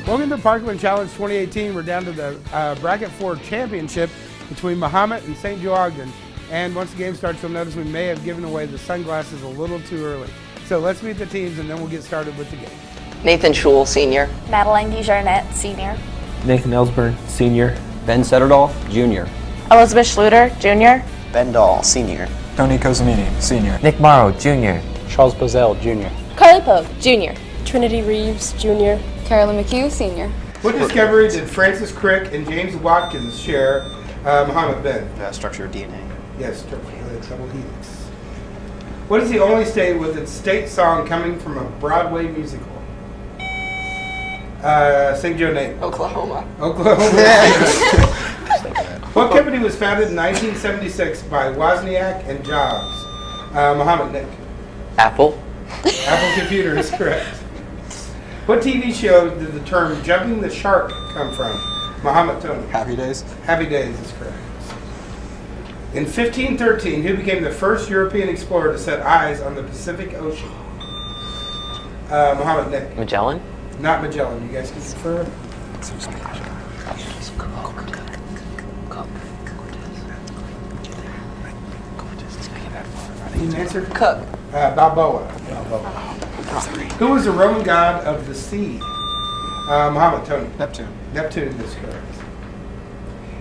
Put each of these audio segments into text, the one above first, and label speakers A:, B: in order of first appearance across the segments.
A: Welcome to Parkland Challenge 2018. We're down to the Bracket 4 Championship between Mahomet and St. Joe-Ogden. And once the game starts, you'll notice we may have given away the sunglasses a little too early. So let's meet the teams and then we'll get started with the game.
B: Nathan Schul, Senior.
C: Madeline Gujarnet, Senior.
D: Nathan Ellsburn, Senior.
E: Ben Setterdorf, Junior.
C: Elizabeth Schluter, Junior.
F: Ben Dahl, Senior.
G: Tony Cosimini, Senior.
D: Nick Morrow, Junior.
H: Charles Bozell, Jr.
I: Carly Pogue, Junior.
J: Trinity Reeves, Junior.
I: Carolyn McHugh, Senior.
A: What discovery did Francis Crick and James Watkins share? Mahomet Ben.
F: Structure of DNA.
A: Yes, double helix. What is the only state with its state song coming from a Broadway musical? St. Joe Nate.
B: Oklahoma.
A: What company was founded in 1976 by Wozniak and Jobs? Mahomet Nick.
B: Apple.
A: Apple Computer is correct. What TV show did the term jumping the shark come from? Mahomet Tony.
G: Happy Days.
A: Happy Days is correct. In 1513, who became the first European explorer to set eyes on the Pacific Ocean? Mahomet Nick.
B: Magellan.
A: Not Magellan. You guys can confirm. Any answer?
B: Cook.
A: Balboa. Who was the Roman god of the sea? Mahomet Tony.
G: Neptune.
A: Neptune is correct.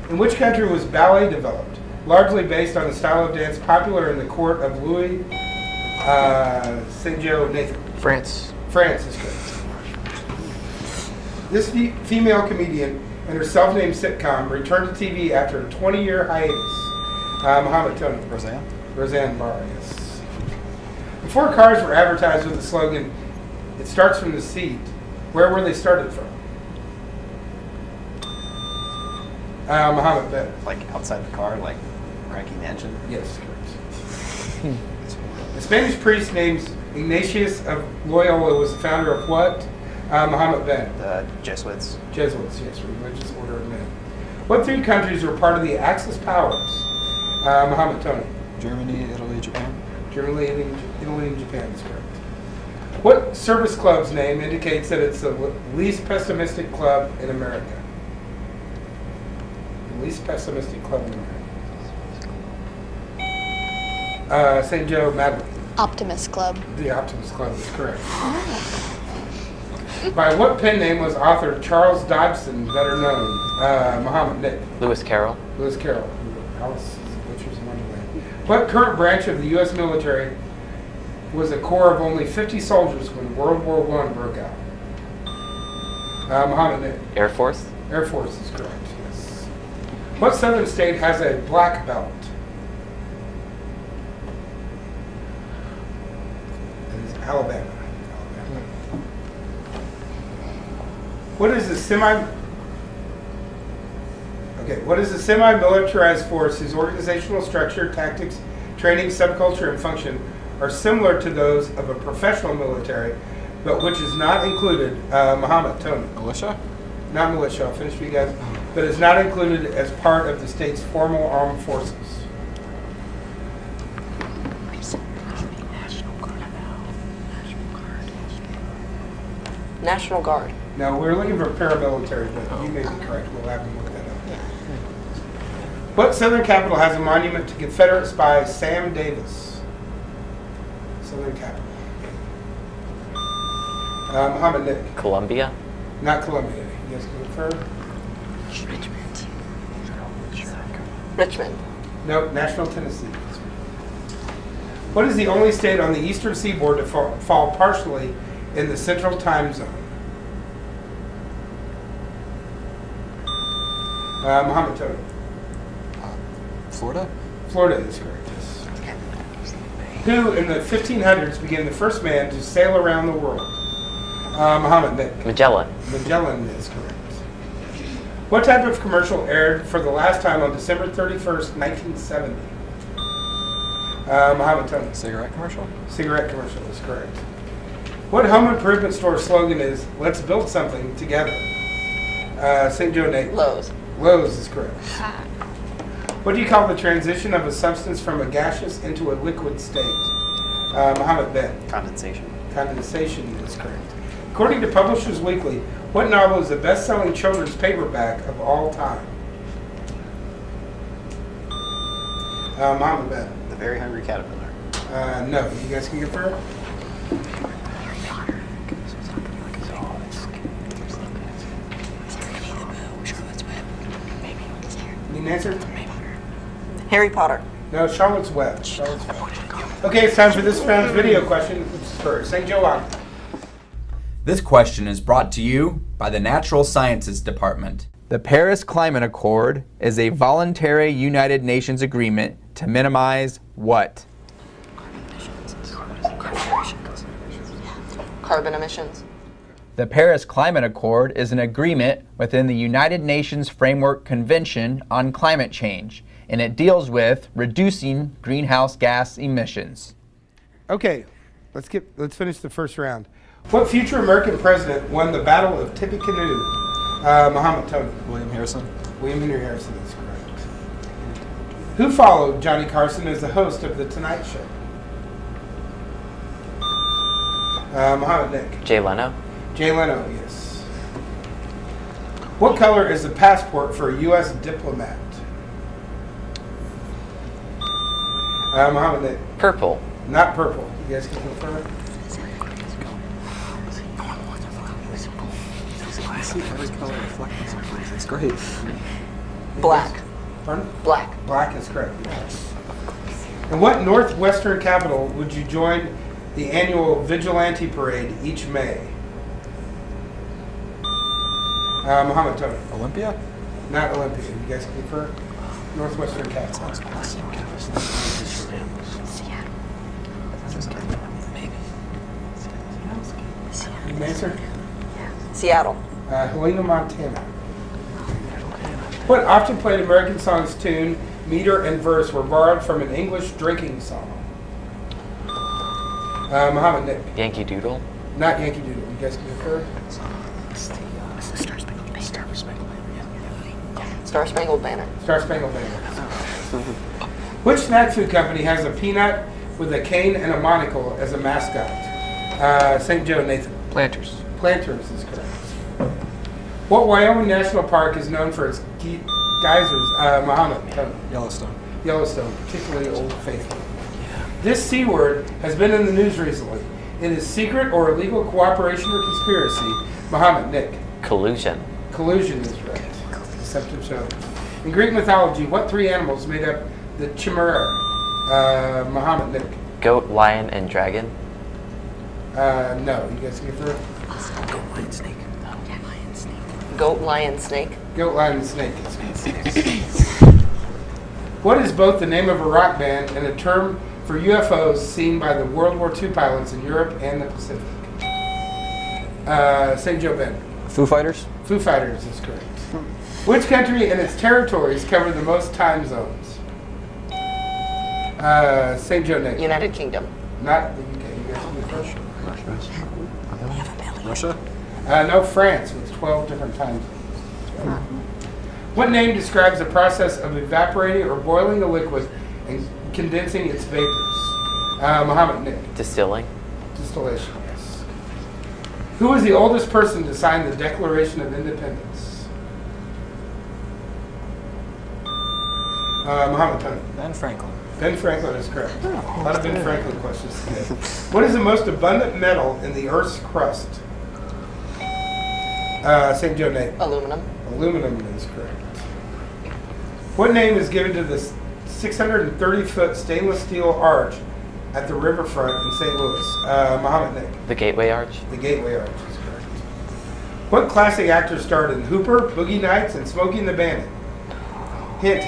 A: In which country was ballet developed? Largely based on a style of dance popular in the court of Louis St. Joe Nathan.
D: France.
A: France is correct. This female comedian and her self-named sitcom returned to TV after a 20-year hiatus. Mahomet Tony. Roseanne Barr, yes. Before cars were advertised with the slogan, "It starts from the seat," where were they started from? Mahomet Ben.
F: Like outside the car, like Cranky Mansion?
A: Yes, correct. A Spanish priest named Ignatius of Loyola was the founder of what? Mahomet Ben.
F: The Jesuits.
A: Jesuits, yes, religious order of men. What three countries were part of the Axis powers? Mahomet Tony.
G: Germany, Italy, Japan.
A: Germany, Italy, and Japan is correct. What service club's name indicates that it's the least pessimistic club in America? The least pessimistic club in America. St. Joe Madeline.
C: Optimist Club.
A: The Optimist Club is correct. By what pen name was author Charles Dodgson better known? Mahomet Nick.
B: Lewis Carroll.
A: Lewis Carroll. Alice Butcher's Wonderland. What current branch of the U.S. military was a corps of only 50 soldiers when World War I broke out? Mahomet Nick.
B: Air Force.
A: Air Force is correct, yes. What southern state has a black belt? It is Alabama. What is the semi-militarized force whose organizational structure, tactics, training, subculture, and function are similar to those of a professional military, but which is not included? Mahomet Tony.
G: Militia?
A: Not militia, I'll finish for you guys. But is not included as part of the state's formal armed forces.
B: National Guard.
A: No, we're looking for paramilitary, but you may be correct. We'll have them look that up. What southern capital has a monument to Confederate spy Sam Davis? Southern capital. Mahomet Nick.
B: Columbia.
A: Not Columbia. You guys confirm?
B: Richmond.
A: Nope, Nashville, Tennessee. What is the only state on the eastern seaboard to fall partially in the central time zone? Mahomet Tony.
G: Florida?
A: Florida is correct, yes. Who in the 1500s became the first man to sail around the world? Mahomet Nick.
B: Magellan.
A: Magellan is correct. What type of commercial aired for the last time on December 31st, 1970? Mahomet Tony.
G: Cigarette commercial?
A: Cigarette commercial is correct. What home improvement store slogan is, "Let's build something together"? St. Joe Nate.
B: Lowe's.
A: Lowe's is correct. What do you call the transition of a substance from a gaseous into a liquid state? Mahomet Ben.
F: Condensation.
A: Condensation is correct. According to Publishers Weekly, what novel is the best-selling children's paperback of all time? Mama Bet.
F: The Very Hungry Caterpillar.
A: No, you guys can confirm. Need an answer?
B: Harry Potter.
A: No, Charlotte's Web. Charlotte's Web. Okay, it's time for this round's video question. It's for St. Joe.
H: This question is brought to you by the Natural Sciences Department. The Paris Climate Accord is a voluntary United Nations agreement to minimize what?
B: Carbon emissions.
H: The Paris Climate Accord is an agreement within the United Nations Framework Convention on Climate Change, and it deals with reducing greenhouse gas emissions.
A: Okay, let's finish the first round. What future American president won the Battle of Tippecanoe? Mahomet, Tony.
G: William Harrison.
A: William Henry Harrison is correct. Who followed Johnny Carson as the host of The Tonight Show? Mahomet, Nick.
B: Jay Leno.
A: Jay Leno, yes. What color is the passport for a U.S. diplomat? Mahomet, Nick.
B: Purple.
A: Not purple. You guys can confirm?
G: I see every color reflecting something. It's great.
B: Black.
A: Pardon?
B: Black.
A: Black is correct. In what northwestern capital would you join the annual Vigilante Parade each May? Mahomet, Tony.
G: Olympia?
A: Not Olympia. You guys can confirm? Northwestern capital. Maybe. An answer?
B: Seattle.
A: Helena, Montana. What often played American songs tune, meter, and verse were borrowed from an English drinking song? Mahomet, Nick.
B: Yankee Doodle.
A: Not Yankee Doodle. You guys can confirm?
B: Star Spangled Banner.
A: Star Spangled Banner. Which snack food company has a peanut with a cane and a monocle as a mascot? St. Joe, Nathan.
D: Planters.
A: Planters is correct. What Wyoming National Park is known for its geysers? Mahomet.
G: Yellowstone.
A: Yellowstone, particularly Old Faithful. This C word has been in the news recently. It is secret or illegal cooperation or conspiracy. Mahomet, Nick.
B: Collusion.
A: Collusion is right. Deceptive show. In Greek mythology, what three animals made up the chimera? Mahomet, Nick.
B: Goat, lion, and dragon.
A: No, you guys can confirm?
B: Goat, lion, snake. Goat, lion, snake.
A: Goat, lion, and snake. What is both the name of a rock band and a term for UFOs seen by the World War II pilots in Europe and the Pacific? St. Joe, Ben.
E: Foo Fighters?
A: Foo Fighters is correct. Which country and its territories cover the most time zones? St. Joe, Nick.
B: United Kingdom.
A: Not the UK. You guys can confirm?
G: Russia?
A: No, France with 12 different time zones. What name describes the process of evaporating or boiling a liquid and condensing its vapors? Mahomet, Nick.
B: Distilling.
A: Distillation, yes. Who was the oldest person to sign the Declaration of Independence? Mahomet, Tony.
G: Ben Franklin.
A: Ben Franklin is correct. A lot of Ben Franklin questions today. What is the most abundant metal in the Earth's crust? St. Joe, Nate.
B: Aluminum.
A: Aluminum is correct. What name is given to the 630-foot stainless steel arch at the riverfront in St. Louis? Mahomet, Nick.
B: The Gateway Arch.
A: The Gateway Arch is correct. What classic actor starred in Hooper, Boogie Nights, and Smokey and the Bandit? Hint,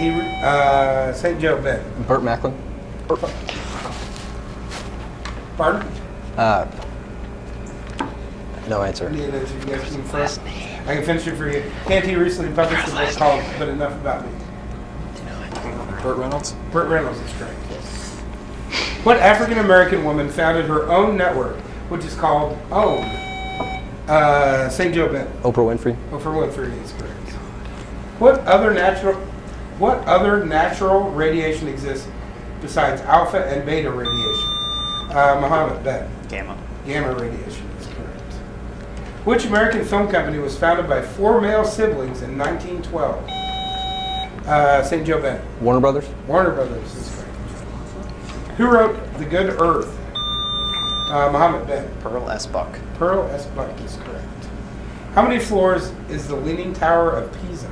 A: St. Joe, Ben.
E: Burt Macklin?
A: Pardon?
E: No answer.
A: Any of those you guys can first? I can finish it for you. Canty recently published a book called But Enough About Me.
G: Burt Reynolds?
A: Burt Reynolds is correct, yes. What African American woman founded her own network, which is called OWN? St. Joe, Ben.
E: Oprah Winfrey?
A: Oprah Winfrey is correct. What other natural radiation exists besides alpha and beta radiation? Mahomet, Ben.
F: Gamma.
A: Gamma radiation is correct. Which American film company was founded by 4 male siblings in 1912? St. Joe Ben.
E: Warner Brothers.
A: Warner Brothers is correct. Who wrote The Good Earth? Mahomet Ben.
F: Pearl S. Buck.
A: Pearl S. Buck is correct. How many floors is the Leaning Tower of Pisa?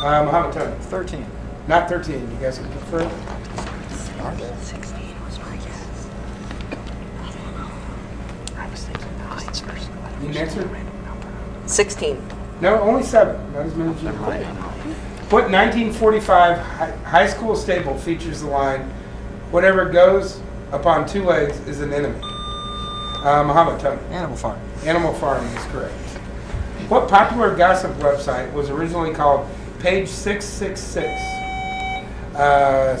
A: Mahomet Tony.
G: 13.
A: Not 13. You guys can confirm?
B: 16 was my guess. I was thinking 9 first.
A: You can answer?
J: 16.
A: No, only 7. Not as many as you think. What 1945 high school staple features the line, "Whatever goes upon 2 legs is an enemy"? Mahomet Tony.
G: Animal Farm.
A: Animal Farm is correct. What popular gossip website was originally called Page 666?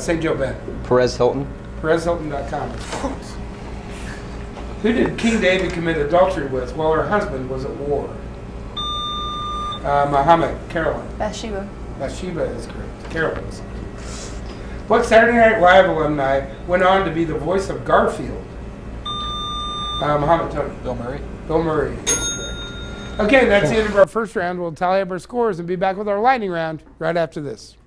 A: St. Joe Ben.
E: Perez Hilton.
A: PerezHilton.com is correct. Who did King David commit adultery with while her husband was at war? Muhammad. Carolyn.
I: Bathsheba.
A: Bathsheba is correct. Carolyn is correct. What Saturday Night Live alumni went on to be the voice of Garfield? Muhammad Tony.
G: Bill Murray.
A: Bill Murray is correct. Okay, that's the end of our first round. We'll tally up our scores and be back with our lightning round right after this.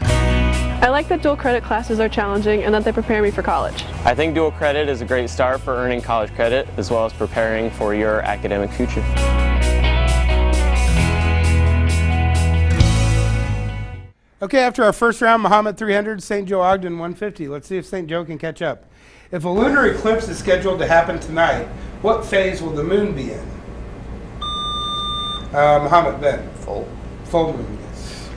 J: I like that dual credit classes are challenging and that they prepare me for college.
K: I think dual credit is a great start for earning college credit as well as preparing for your academic future.
A: Okay, after our first round, Mahomet 300, St. Joe-Ogden 150. Let's see if St. Joe can catch up. If a lunar eclipse is scheduled to happen tonight, what phase will the moon be in? Mahomet Ben.
F: Full.
A: Full moon, yes.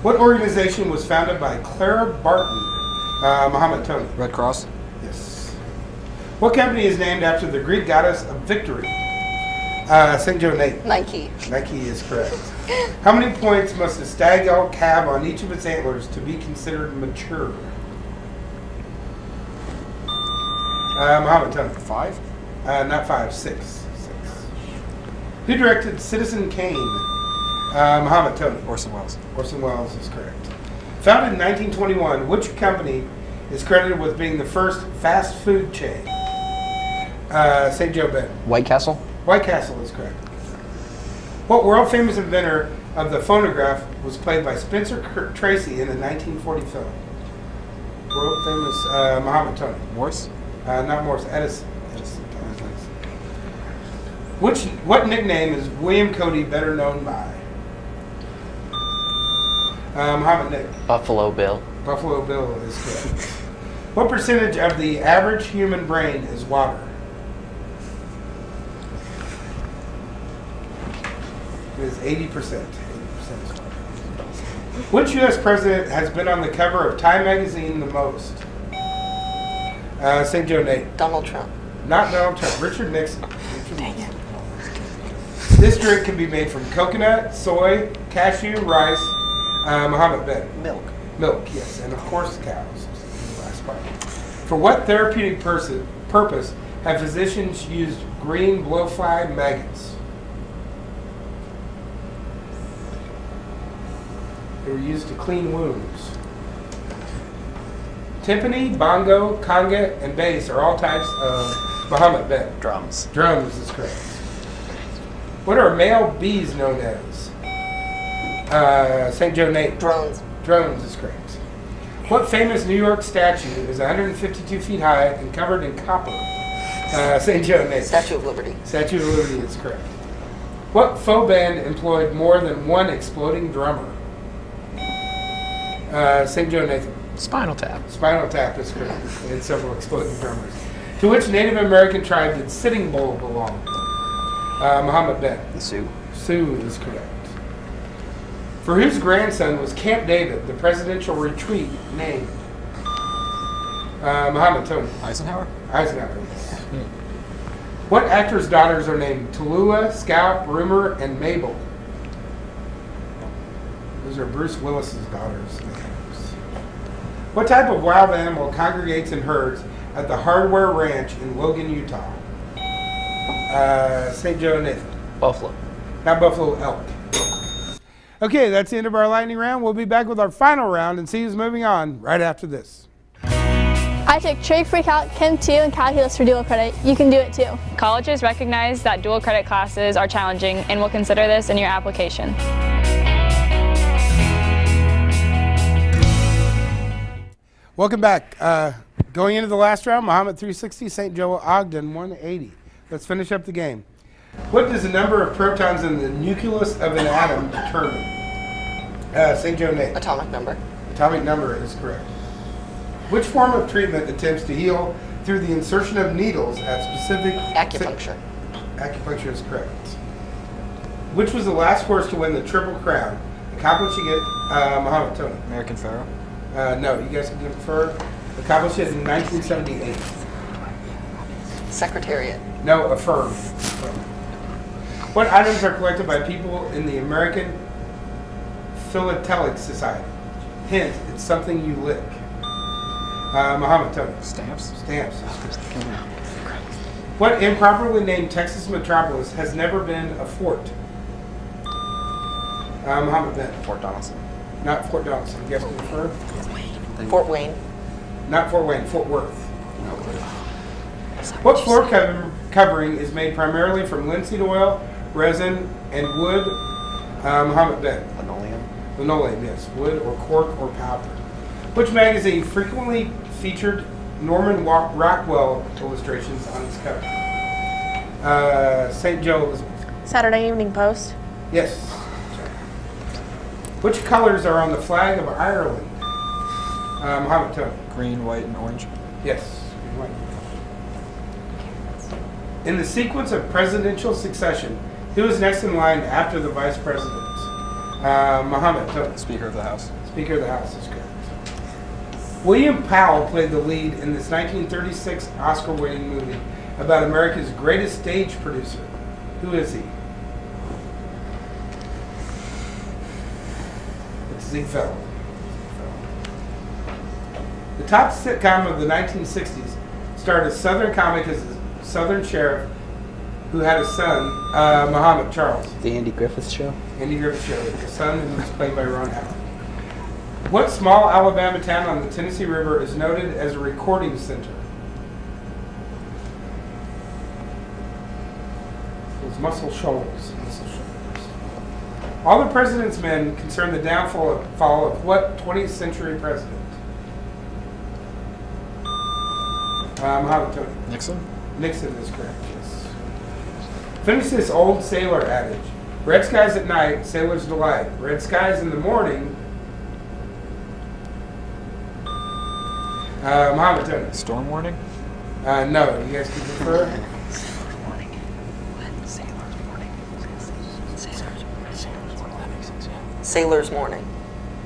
A: What organization was founded by Clara Barton? Mahomet Tony.
G: Red Cross.
A: Yes. What company is named after the Greek goddess of victory? St. Joe Nate.
I: Nike.
A: Nike is correct. How many points must a stag elk have on each of its antlers to be considered mature? Mahomet Tony.
G: 5.
A: Not 5, 6. Who directed Citizen Kane? Mahomet Tony.
G: Orson Welles.
A: Orson Welles is correct. Founded in 1921, which company is credited with being the first fast food chain? St. Joe Ben.
E: White Castle.
A: White Castle is correct. What world famous inventor of the phonograph was played by Spencer Tracy in the 1940 film? World famous Mahomet Tony.
G: Morse.
A: Not Morse, Edison. What nickname is William Cody better known by? Mahomet Nick.
K: Buffalo Bill.
A: Buffalo Bill is correct. What percentage of the average human brain is water? It is 80%. 80% is water. Which U.S. president has been on the cover of Time magazine the most? St. Joe Nate.
J: Donald Trump.
A: Not Donald Trump. Richard Nixon. Dang it. This drink can be made from coconut, soy, cashew, rice, Mahomet Ben.
F: Milk.
A: Milk, yes, and of course cows. Last part. For what therapeutic purpose have physicians used green blowfly maggots? They were used to clean wounds. Timpani, bongo, conga, and bass are all types of Mahomet Ben.
F: Drums.
A: Drums is correct. What are male bees known as? St. Joe Nate.
J: Drones.
A: Drones is correct. What famous New York statue is 152 feet high and covered in copper? St. Joe Nate.
J: Statue of Liberty.
A: Statue of Liberty is correct. What faux band employed more than one exploding drummer? St. Joe Nathan.
B: Spinal Tap.
A: Spinal Tap is correct. They had several exploding drummers. To which Native American tribe did Sitting Bull belong? Mahomet Ben.
F: The Sioux.
A: Sioux is correct. For whose grandson was Camp David, the presidential retreat, named? Mahomet Tony.
G: Eisenhower.
A: Eisenhower, yes. What actors' daughters are named Tallulah, Scout, Rumor, and Mabel? Those are Bruce Willis's daughters' names. What type of wild animal congregates in herds at the Hardware Ranch in Logan, Utah? St. Joe Nathan.
K: Buffalo.
A: Not buffalo, elk. Okay, that's the end of our lightning round. We'll be back with our final round and see who's moving on right after this.
I: I took Trig Free Calc, Chem 2, and Calculus for dual credit. You can do it too.
J: Colleges recognize that dual credit classes are challenging and will consider this in your application.
A: Welcome back. Going into the last round, Mahomet 360, St. Joseph-Ogden 180. Let's finish up the game. What does the number of protons in the nucleus of an atom determine? St. Joe Nate.
B: Atomic number.
A: Atomic number is correct. Which form of treatment attempts to heal through the insertion of needles at specific...
B: Acupuncture.
A: Acupuncture is correct. Which was the last horse to win the Triple Crown? Accomplishing it, Mahomet, Tony.
G: American Pharaoh.
A: No, you guys can confer. Accomplished it in 1978.
B: Secretariat.
A: No, affirm. What items are collected by people in the American Philatelic Society? Hint, it's something you lick. Mahomet, Tony.
G: Stamps.
A: Stamps. What improperly named Texas metropolis has never been a fort? Mahomet Ben.
F: Fort Donelson.
A: Not Fort Donelson. You guys can confirm?
B: Fort Wayne.
A: Not Fort Wayne, Fort Worth. What floor covering is made primarily from linseed oil, resin, and wood? Mahomet Ben.
F: Linoleum.
A: Linoleum, yes. Wood or cork or powder. Which magazine frequently featured Norman Rockwell illustrations on its cover? St. Joe Elizabeth.
C: Saturday Evening Post.
A: Yes. Which colors are on the flag of Ireland? Mahomet Tony.
G: Green, white, and orange.
A: Yes. In the sequence of presidential succession, who is next in line after the vice president? Mahomet Tony.
G: Speaker of the House.
A: Speaker of the House is correct. William Powell played the lead in this 1936 Oscar-winning movie about America's greatest stage producer. Who is he? It's Ziegfeld. The top sitcom of the 1960s starred a Southern comic as a Southern sheriff who had a son, Mahomet Charles.
E: The Andy Griffith Show.
A: Andy Griffith Show. The son who was played by Ron Howard. What small Alabama town on the Tennessee River is noted as a recording center? It was Muscle Shoals. All the President's Men concern the downfall of what 20th century president? Mahomet Tony.
G: Nixon.
A: Nixon is correct, yes. Finish this old sailor adage. Red skies at night, sailor's delight. Red skies in the morning. Mahomet Tony.
G: Storm warning.
A: No, you guys can prefer?
B: Sailor's morning.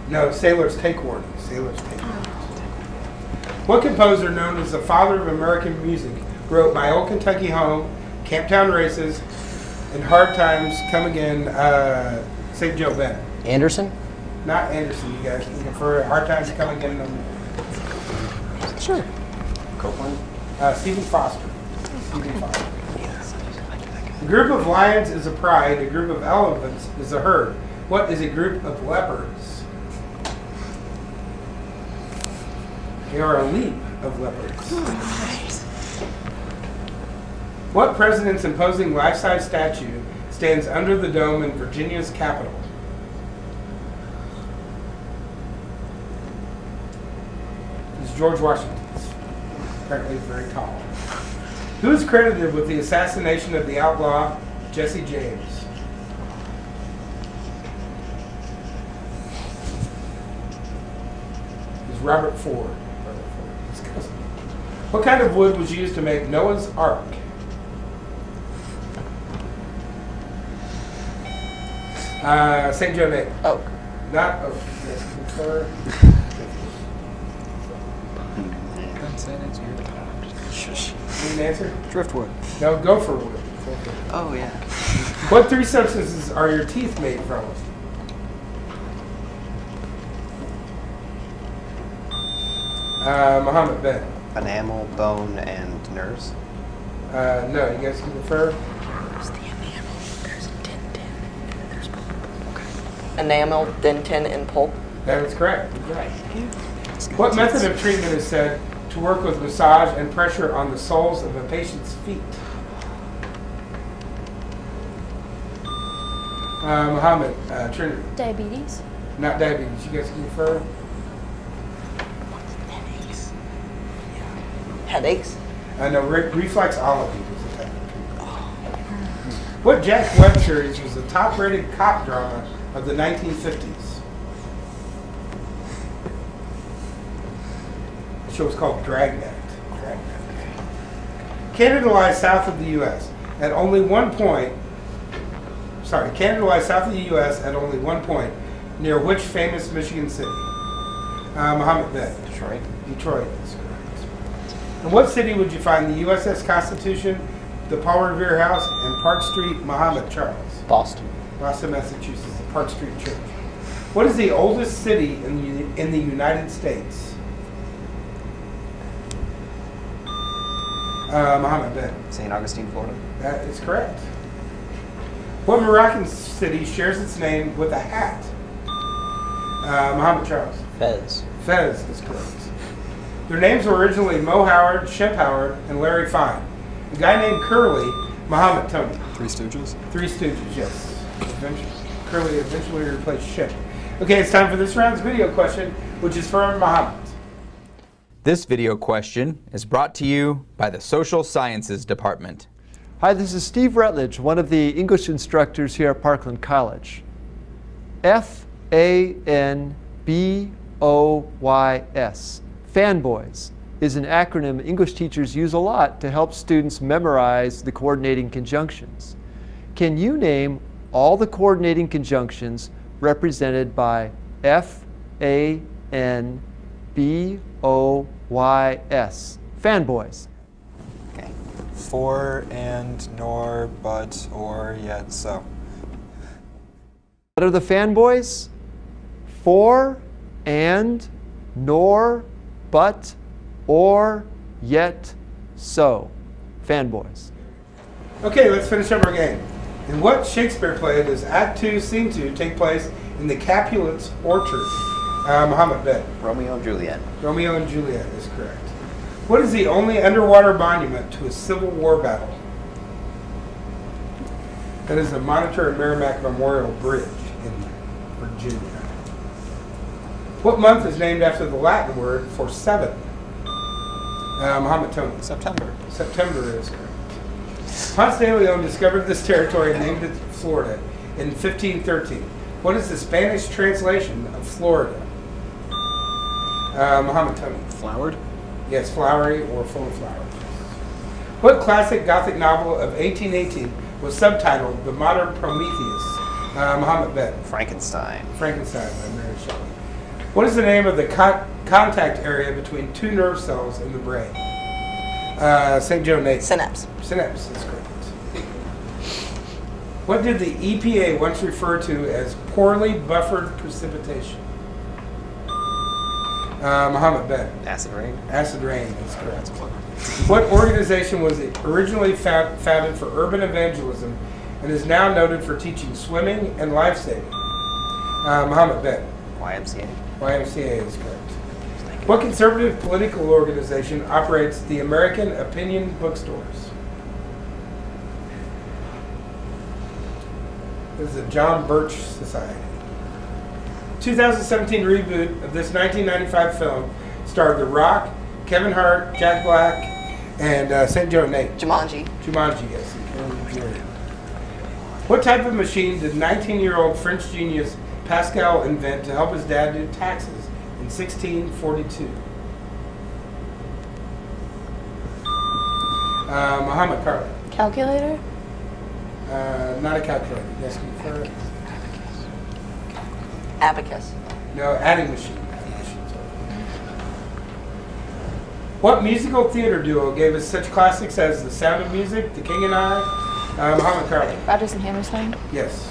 A: No, sailors take warning. Sailors take warning. What composer known as the father of American music wrote My Old Kentucky Home, Camptown Races, and Hard Times Come Again, St. Joe Bennett?
E: Anderson.
A: Not Anderson, you guys can prefer Hard Times Come Again.
E: Sure.
F: Copeland.
A: Stephen Foster. Stephen Foster. A group of lions is a pride. A group of elephants is a herd. What is a group of leopards? They are a leap of leopards. What president's imposing life-size statue stands under the dome in Virginia's Capitol? It's George Washington's. Apparently he's very tall. Who is credited with the assassination of the outlaw Jesse James? It's Robert Ford. His cousin. What kind of wood was used to make Noah's Ark? St. Joe Nate.
B: Oak.
A: Not oak. Yes, prefer.
G: Shush.
A: Need an answer?
G: Driftwood.
A: No, go for wood.
B: Oh, yeah.
A: What three substances are your teeth made from? Mahomet Ben.
F: Enamel, bone, and nerves.
A: No, you guys can prefer.
B: There's the enamel, there's dentin, and then there's pulp. Okay. Enamel, dentin, and pulp.
A: That is correct. Right. What method of treatment is said to work with massage and pressure on the soles of a patient's feet? Muhammad, Trinity.
C: Diabetes.
A: Not diabetes. You guys can refer?
B: Headaches.
A: No, reflexology is a technique. What Jack Webb series was the top-rated cop drama of the 1950s? The show was called Dragnet. Canada lies south of the U.S. at only 1 point. Canada lies south of the U.S. at only 1 point. Near which famous Michigan city? Muhammad Ben.
F: Detroit.
A: Detroit is correct. In what city would you find the USS Constitution, the Paul Revere House, and Park Street, Muhammad Charles?
E: Boston.
A: Boston, Massachusetts, the Park Street Church. What is the oldest city in the United States? Muhammad Ben.
F: St. Augustine, Florida.
A: That is correct. What Moroccan city shares its name with a hat? Muhammad Charles.
E: Fez.
A: Fez is correct. Their names were originally Mo Howard, Shep Howard, and Larry Fine. A guy named Curly, Muhammad Tony.
G: Three Stooges?
A: Three Stooges, yes. Curly eventually replaced Shep. Okay, it's time for this round's video question, which is for Muhammad.
H: This video question is brought to you by the Social Sciences Department.
L: Hi, this is Steve Rutledge, one of the English instructors here at Parkland College. F-A-N-B-O-Y-S, fanboys, is an acronym English teachers use a lot to help students memorize the coordinating conjunctions. Can you name all the coordinating conjunctions represented by F-A-N-B-O-Y-S, fanboys?
F: Okay.
G: For, and, nor, but, or, yet, so.
L: What are the fanboys? For, and, nor, but, or, yet, so. Fanboys.
A: Okay, let's finish up our game. In what Shakespeare play does Act 2, Scene 2 take place in the Capulets Orchard? Muhammad Ben.
F: Romeo and Juliet.
A: Romeo and Juliet is correct. What is the only underwater monument to a Civil War battle? That is the Monitor and Merrimack Memorial Bridge in Virginia. What month is named after the Latin word for seven? Muhammad Tony.
G: September.
A: September is correct. Ponce de Leon discovered this territory and named it Florida in 1513. What is the Spanish translation of Florida? Muhammad Tony.
G: Flowered?
A: Yes, flowery or full of flowers. What classic Gothic novel of 1818 was subtitled The Modern Prometheus? Muhammad Ben.
F: Frankenstein.
A: Frankenstein by Mary Shelley. What is the name of the contact area between two nerve cells in the brain? St. Joe Nate.
B: Synapse.
A: Synapse is correct. What did the EPA once refer to as poorly buffered precipitation? Muhammad Ben.
F: Acid rain.
A: Acid rain is correct. What organization was originally founded for urban evangelism and is now noted for teaching swimming and life saving? Muhammad Ben.
F: YMCA.
A: YMCA is correct. What conservative political organization operates the American Opinion Bookstores? This is the John Birch Society. 2017 reboot of this 1995 film starred The Rock, Kevin Hart, Jack Black, and St. Joe Nate.
B: Jumanji.
A: Jumanji, yes. What type of machine did 19-year-old French genius Pascal invent to help his dad do taxes in 1642? Muhammad Carly.
C: Calculator?
A: Not a calculator. Yes, confirm.
B: Abacus.
A: No, adding machine. What musical theater duo gave us such classics as The Sound of Music, The King and I? Muhammad Carly.
C: Rodgers and Hammerstein?
A: Yes.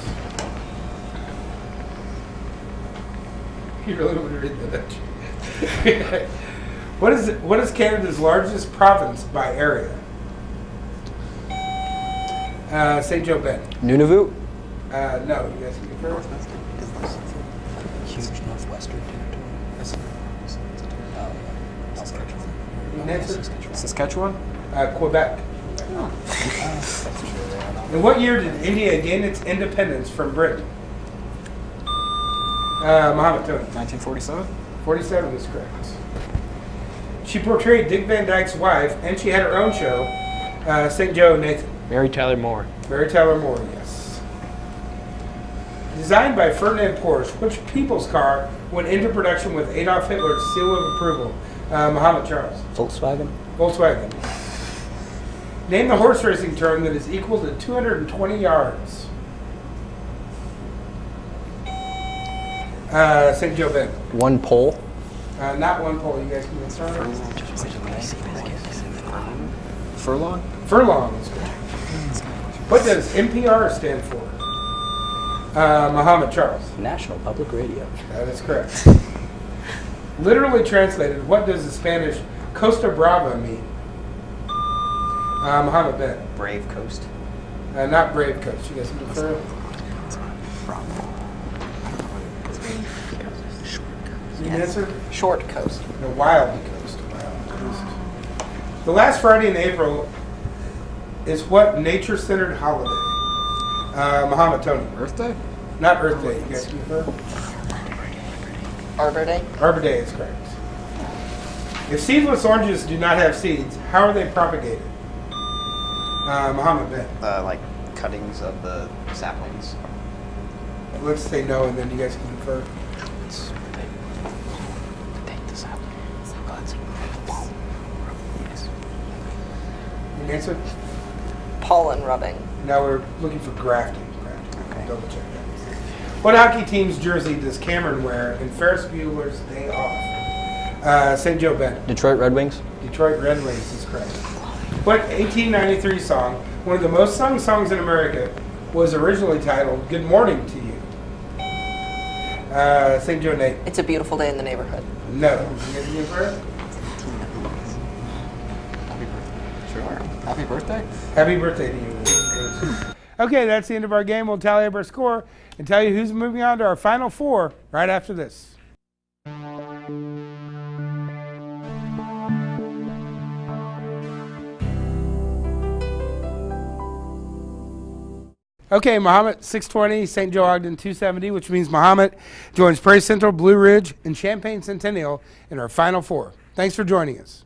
A: You really want to read that? What is Canada's largest province by area? St. Joe Ben.
E: Nunavut?
A: No, you guys can confirm.
E: Huge northwestern territory.
A: Nancy?
G: Saskatchewan?
A: Quebec. In what year did India gain its independence from Britain? Mohammed, tell me.
G: 1947?
A: 47 is correct. She portrayed Dick Van Dyke's wife, and she had her own show, St. Joe Nathan.
E: Mary Tyler Moore.
A: Mary Tyler Moore, yes. Designed by Ferdinand Porsche, which people's car went into production with Adolf Hitler's seal of approval? Mohammed Charles.
E: Volkswagen.
A: Volkswagen. Name the horse racing term that is equal to 220 yards. St. Joe Bend.
E: One pole.
A: Not one pole. You guys can answer.
G: Furlong?
A: Furlong is correct. What does NPR stand for? Mohammed Charles.
E: National Public Radio.
A: That is correct. Literally translated, what does the Spanish Costa Brava mean? Mohammed Ben.
F: Brave Coast.
A: Not Brave Coast. You guys can defer. You can answer?
B: Short coast.
A: No, Wild Coast. Wild Coast. The last Friday in April is what nature-centered holiday? Mohammed Tony.
G: Earth Day?
A: Not Earth Day. You guys can defer.
B: Arbor Day.
A: Arbor Day is correct. If seedless oranges do not have seeds, how are they propagated? Mohammed Ben.
F: Like cuttings of the saplings.
A: Let's say no, and then you guys can confer. You can answer?
B: Pollen rubbing.
A: Now we're looking for grafting. Okay. Double check that. What hockey team's jersey does Cameron wear in Ferris Bueller's Day Off? St. Joe Bennett.
E: Detroit Red Wings.
A: Detroit Red Wings is correct. What 1893 song, one of the most sung songs in America, was originally titled Good Morning to You? St. Joe Nate.
B: It's a beautiful day in the neighborhood.
A: No. You guys can for it?
G: Sure. Happy birthday?
A: Happy birthday to you. Okay, that's the end of our game. We'll tally up our score and tell you who's moving on to our final four right after this. Okay, Mahomet 620, St. Joe-Ogden 270, which means Mahomet joins Prairie Central, Blue Ridge, and Champaign Centennial in our final four. Thanks for joining us.